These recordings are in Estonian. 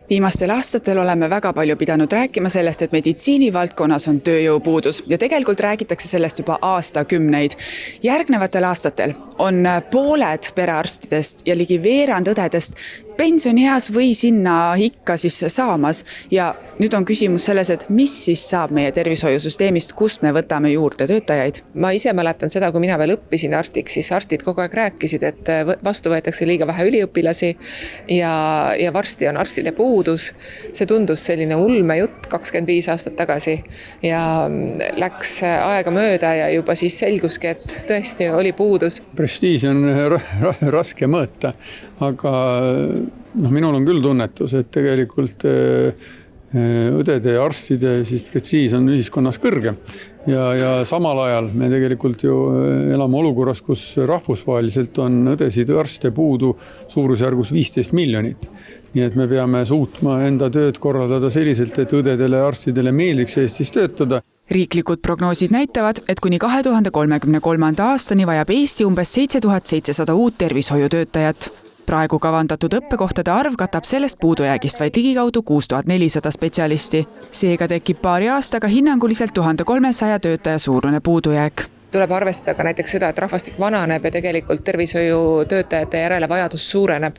Viimastel aastatel oleme väga palju pidanud rääkima sellest, et meditsiinivaldkonnas on tööjõupuudus ja tegelikult räägitakse sellest juba aastakümneid. Järgnevatel aastatel on pooled perearstidest ja ligi veerand õdedest pensionieas või sinna ikka siis saamas ja nüüd on küsimus selles, et mis siis saab meie tervishoiusüsteemist, kust me võtame juurde töötajaid? Ma ise mäletan seda, kui mina veel õppisin arstiks, siis arstid kogu aeg rääkisid, et vastu võetakse liiga vähe üliõpilasi ja varsti on arstide puudus. See tundus selline ulmejutt 25 aastat tagasi ja läks aega mööda ja juba siis selguski, et tõesti oli puudus. Prestiisi on raske mõõta, aga minul on küll tunnetus, et tegelikult õdede ja arstide siis prestiis on ühiskonnas kõrge ja samal ajal me tegelikult ju elame olukorras, kus rahvusvaheliselt on õdesid ja arste puudu suurusjärgus 15 miljonit. Nii et me peame suutma enda tööd korraldada selliselt, et õdedele ja arstidele meeldiks Eestis töötada. Riiklikud prognoosid näitavad, et kuni 2033. aastani vajab Eesti umbes 7700 uut tervishoiutöötajat. Praegu kavandatud õppekohtade arv katab sellest puudujäägist vaid ligikaudu 6400 spetsialisti. Seega tekib paari aastaga hinnanguliselt 1300 töötaja suurune puudujääk. Tuleb arvestada ka näiteks seda, et rahvastik vananeb ja tegelikult tervishoiutöötajate järele vajadus suureneb.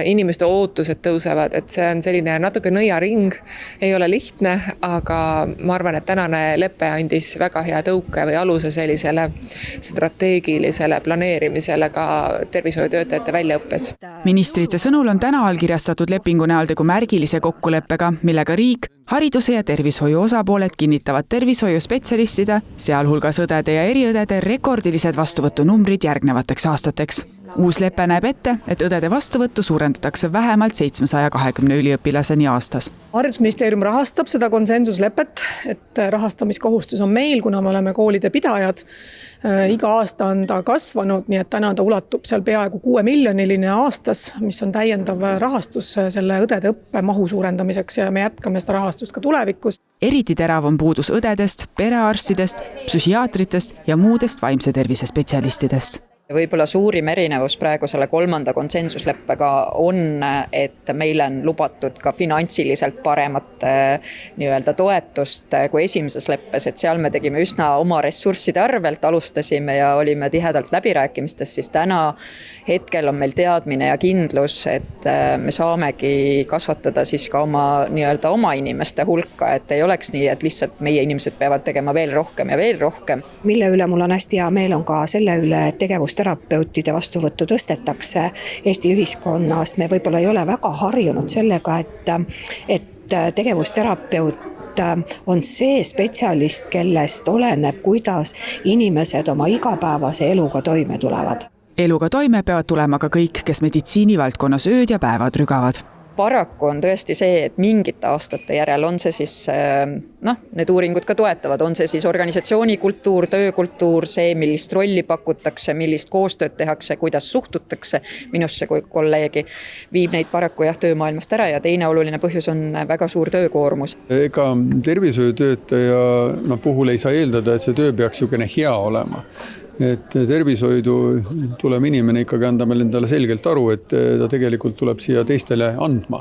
Inimeste ootused tõusevad, et see on selline natuke nõiaring, ei ole lihtne, aga ma arvan, et tänane leppe andis väga hea tõuke või aluse sellisele strateegilisele planeerimisele ka tervishoiutöötajate väljaõppes. Ministrite sõnul on täna allkirjastatud lepingu näol tegu märgilise kokkuleppega, millega riik, hariduse ja tervishoiu osapooled kinnitavad tervishoiuspetsialistide, sealhulgas õdede ja eriõdede rekordilised vastuvõtunumbrid järgnevateks aastateks. Uus lepe näeb ette, et õdede vastuvõttu suurendatakse vähemalt 720 üliõpilaseni aastas. Haridusministeerium rahastab seda konsensuslepet, et rahastamiskohustus on meil, kuna me oleme koolide pidajad. Iga aasta on ta kasvanud, nii et täna ta ulatub seal peaaegu 6 miljoniline aastas, mis on täiendav rahastus selle õdede õppemahu suurendamiseks ja me jätkame seda rahastust ka tulevikus. Eriti terav on puudus õdedest, perearstidest, psühhiaatritest ja muudest vaimse tervise spetsialistidest. Võib-olla suurim erinevus praegu selle 3. konsensusleppega on, et meile on lubatud ka finantsiliselt paremat nii-öelda toetust kui esimeses leppes, et seal me tegime üsna oma ressursside arvelt, alustasime ja olime tihedalt läbirääkimistes, siis täna hetkel on meil teadmine ja kindlus, et me saamegi kasvatada siis ka oma inimeste hulka, et ei oleks nii, et lihtsalt meie inimesed peavad tegema veel rohkem ja veel rohkem. Mille üle mul on hästi hea meel on ka selle üle, et tegevusterapeutide vastuvõttu tõstetakse Eesti ühiskonnast. Me võib-olla ei ole väga harjunud sellega, et tegevusterapeut on see spetsialist, kellest oleneb, kuidas inimesed oma igapäevase eluga toime tulevad. Eluga toime peavad tulema ka kõik, kes meditsiinivaldkonnas ööd ja päevad rügavad. Paraku on tõesti see, et mingite aastate järel on see siis, need uuringud ka toetavad, on see siis organisatsioonikultuur, töökultuur, see, millist rolli pakutakse, millist koostööd tehakse, kuidas suhtutakse minusse kui kolleegi, viib neid paraku töömaailmast ära ja teine oluline põhjus on väga suur töökoormus. Ega tervishoiutöötaja puhul ei saa eeldada, et see töö peaks niisugune hea olema. Et tervishoidu tuleb inimene ikkagi anda meil endale selgelt aru, et ta tegelikult tuleb siia teistele andma.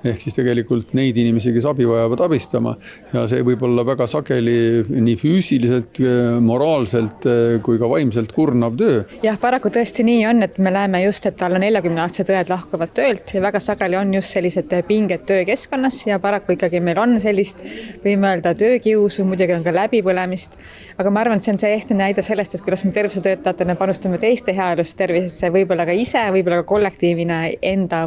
Ehk siis tegelikult neid inimesi, kes abi vajavad, abistama ja see võib olla väga sageli nii füüsiliselt, moraalselt kui ka vaimselt kurnav töö. Jah, paraku tõesti nii on, et me näeme just, et alla 40-aastased õed lahkuvad töölt ja väga sageli on just sellised pinged töökeskkonnas ja paraku ikkagi meil on sellist, võime öelda, töökiusu, muidugi on ka läbipõlemist, aga ma arvan, et see on see ehtne näide sellest, et kuidas me tervishoiutöötajatena panustame teiste heaelusse tervisesse, võib-olla ka ise, võib-olla ka kollektiivina enda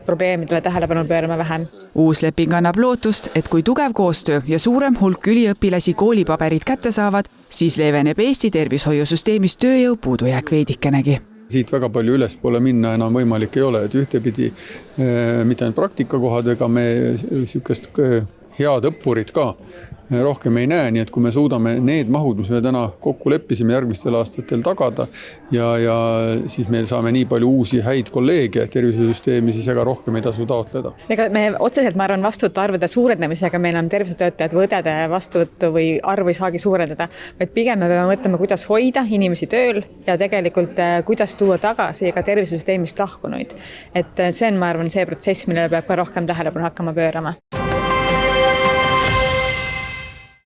probleemidele tähelepanu pöörama vähem. Uus leping annab lootust, et kui tugev koostöö ja suurem hulk üliõpilasi koolipaberid kätte saavad, siis leeveneb Eesti tervishoiusüsteemis tööjõu puudujääk veidikenegi. Siit väga palju ülespoole minna enam võimalik ei ole, et ühtepidi mitte ainult praktikakohadega me niisugust head õppurid ka rohkem ei näe, nii et kui me suudame need mahud, mis me täna kokku leppisime järgmistel aastatel tagada ja siis me saame nii palju uusi häid kolleege tervisesüsteemi, siis ega rohkem ei tasu taotleda. Ega me otseselt, ma arvan, vastuvõtuarvude suurendamisega meil on tervisetöötajad või õdede vastuvõttu või arvu ei saagi suurendada, vaid pigem me peame mõtlema, kuidas hoida inimesi tööl ja tegelikult kuidas tuua tagasi ka tervisesüsteemist lahkunuid. Et see on, ma arvan, see protsess, millele peab ka rohkem tähelepanu hakkama pöörama.